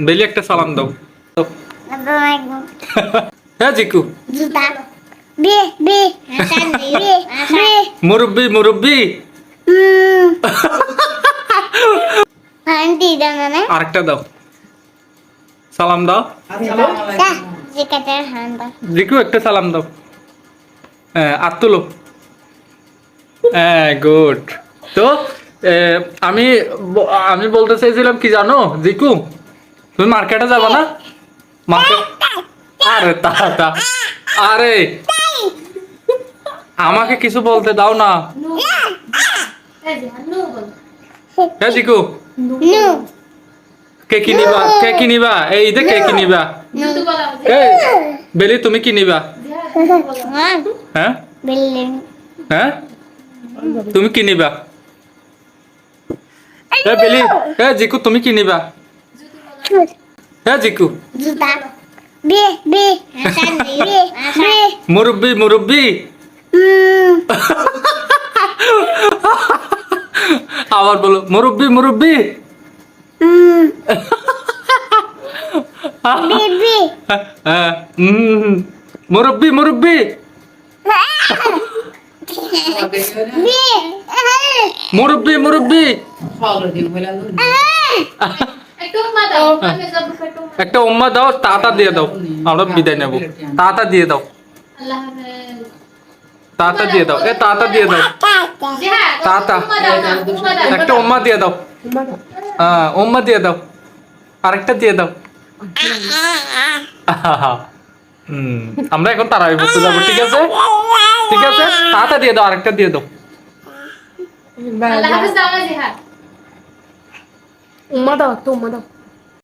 বেলি একটা সালাম দাও। Assalamualaikum. হ্যাঁ Jiku. Juta. Be, be. Hasan, be. Hasan. মুরব্বি মুরব্বি। Hanti dah mana? আরেকটা দাও, সালাম দাও। Dah, jika terhamba. জিকু একটা সালাম দাও। হ্যাঁ আর তুলো। হ্যাঁ গুড। তো আমি আমি বলতে চাইছিলাম কি জানো জিকু, তুমি মার্কেটে যাবা না? মার্কেট, আরে তা আরে আমাকে কিছু বলতে দাও না। হ্যাঁ জিকু, Nu. কে কি নিবা? কে কি নিবা? এই ঈদে কে কি নিবা? এই বেলি তুমি কি নিবা? হ্যাঁ Beli. হ্যাঁ তুমি কি নিবা? হ্যাঁ বেলি, হ্যাঁ জিকু তুমি কি নিবা? হ্যাঁ Jiku. Juta. Be, be. Hasan, be. Hasan. মুরব্বি মুরব্বি। আবার বলো মুরব্বি মুরব্বি। Bibi. হ্যাঁ মুরব্বি মুরব্বি। Be. মুরব্বি মুরব্বি। একটা উম্মা দাও, তাতা দিয়ে দাও, আমরা বিদায় নেব। তাতা দিয়ে দাও, তাতা দিয়ে দাও, এ তাতা দিয়ে দাও, তাতা। একটা উম্মা দিয়ে দাও, হ্যাঁ উম্মা দিয়ে দাও, আরেকটা দিয়ে দাও। আমরা এখন তারাবি পড়তে যাবো, ঠিক আছে? ঠিক আছে, তাতা দিয়ে দাও, আরেকটা দিয়ে দাও। উম্মা দাও, তো উম্মা দাও।